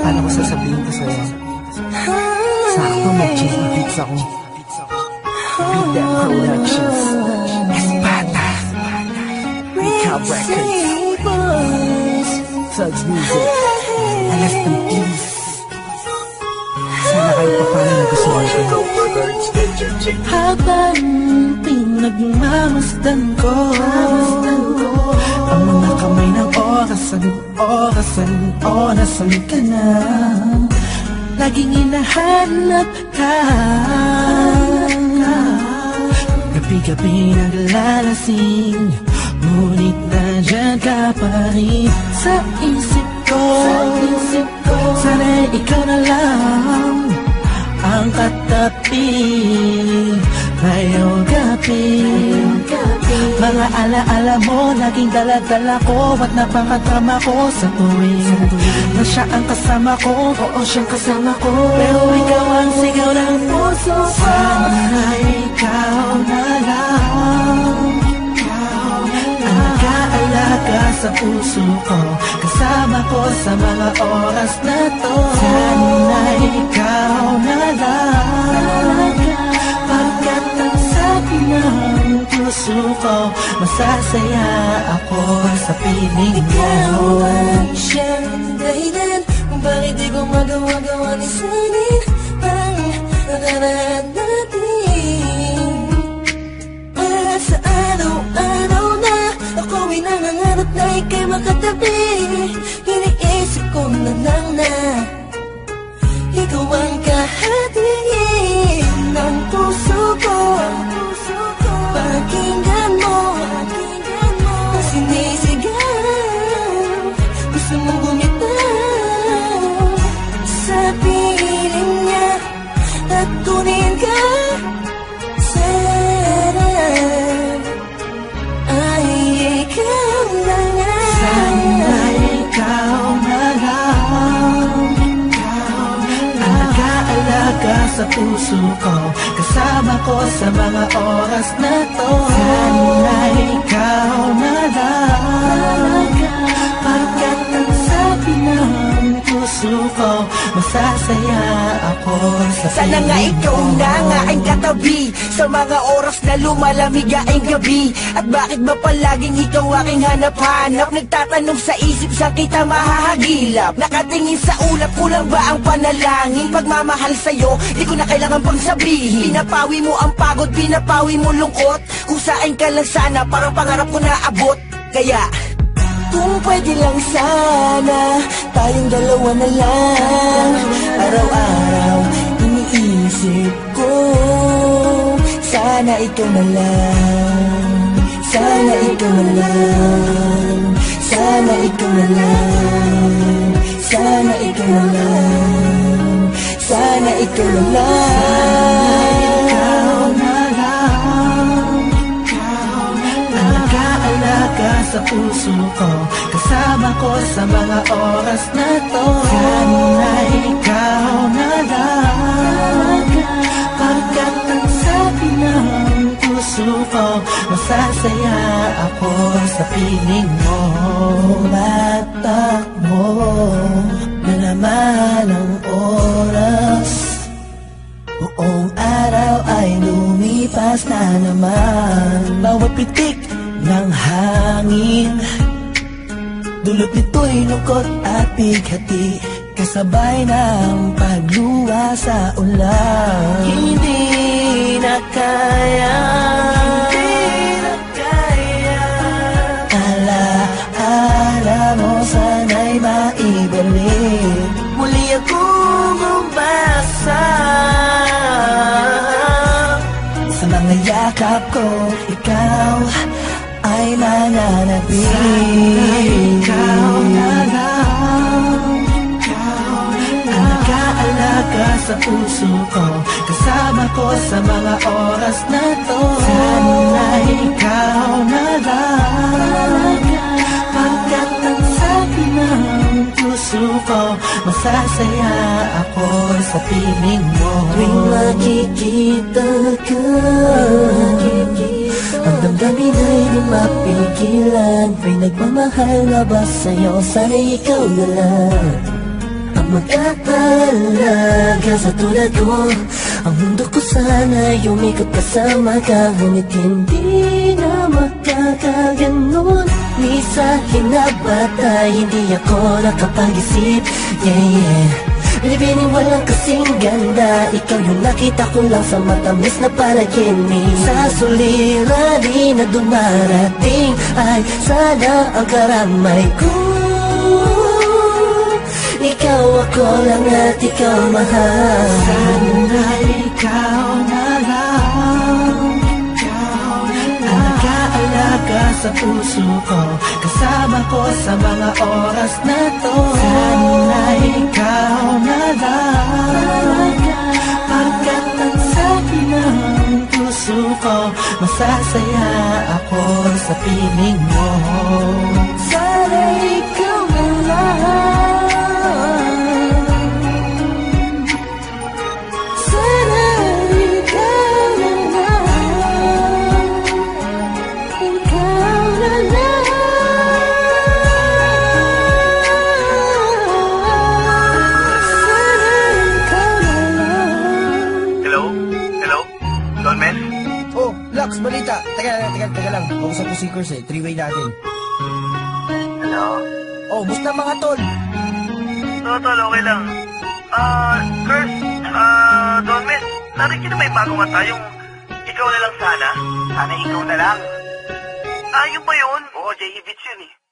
Paano ko sasabihin ko sa'yo? Sakto mag-cheese beats ako. Beat That Productions, Espada, Recap Records, Thugs Music, Rest in Peace. Sana kayo pa paano nagustuhan ko. Habang pinagmamasdan ko ang mga kamay ng orasan ka na. Laging hinahanap ka, gabi-gabi naglalasing, ngunit nandiyan ka pa rin sa isip ko. Sana'y ikaw na lang ang katabi ngayong gabi. Mga alaala mo laging dala-dala ko, at napakatama ko sa tuwing na siya ang kasama ko. Oo, siyang kasama ko, pero ikaw ang sigaw ng puso ko. Sana ikaw na lang ang nag-aalaga sa puso ko, kasama ko sa mga oras na to. Sana ikaw na lang, pagkat ang sabi ng puso ko, masasaya ako sa piling mo. Ikaw ang siyang dahilan kung bakit di ko magawa ni sanin ang nakaraan natin. Para sa araw-araw na ako'y nangangarap na ika'y makatabi, iniisip ko na lang na ikaw ang kahatiin ng puso ko. Pakinggan mo ang sinisigaw, gusto mong bumitaw sa piling niya at kunin ka. Sana ay ikaw na nga. Sana ikaw na lang ang nag-aalaga sa puso ko, kasama ko sa mga oras na to. Sana ikaw na lang, pagkat ang sabi ng puso ko, masasaya ako sa piling mo. Sana nga ikaw na nga ang katabi sa mga oras na lumalamig ang gabi. At bakit ba palaging ikaw aking hanap-hanap? Nagtatanong sa isip, saan kita mahahagilap? Nakatingin sa ulap, kulang ba ang panalangin? Pagmamahal sa'yo, di ko na kailangan pang sabihin. Pinapawi mo ang pagod, pinapawi mo lungkot. Kung saan ka lang sana, parang pangarap ko na abot. Kaya kung pwede lang sana, tayong dalawa na lang. Araw-araw, iniisip ko, sana ikaw na lang. Sana ikaw na lang. Sana ikaw na lang. Sana ikaw na lang. Sana ikaw na lang. Ikaw na lang ang nag-aalaga sa puso ko, kasama ko sa mga oras na to. Sana ikaw na lang, pagkat ang sabi ng puso ko, masasaya ako sa piling mo. Tumatakbo na naman ang oras, buong araw ay lumipas na naman. Bawat pitik ng hangin, dulot nito'y lungkot at bighati, kasabay ng pagluwa sa ulan. hindi na kaya. Alaala mo sana'y maibalik, Muli akong umbasa sa mga yakap ko, ikaw ay mananatili. ikaw na lang ang nag-aalaga sa puso ko, kasama ko sa mga oras na to. Sana ikaw na lang, pagkat ang sabi ng puso ko, masasaya ako sa piling mo. Tuwing makikita ka, ang damdamin ay di mapigilan. May nagmamahal na ba sa'yo? Sana ikaw na lang ang magkakalaga sa tulad ko. Ang mundo ko sana'y umikot kasama ka, ngunit hindi na magkakaganon. Ni sa hinabatay, hindi ako nakapag-isip. Bilibining walang kasing ganda, ikaw yung nakita ko lang sa matamis na panaginip. Sa suliranin na dumarating ay sana ang karamay ko. Ikaw ako lang at ikaw mahal. Sana ikaw na lang ang nag-aalaga sa puso ko, kasama ko sa mga oras na to. Sana ikaw na lang, pagkat ang sabi ng puso ko, masasaya ako sa piling mo. Sana ikaw na lang. Lax, balita. Teka lang. Kausap ko si Kurs Three-way natin. Hello? Oh, musta mga tol? Tol, okay lang. Kurs, Don Mes, narinig niyo na may bago nga tayong ikaw na lang sana? Sana ikaw na lang. Yung ba yun? Oo, J.E. Beats yun eh.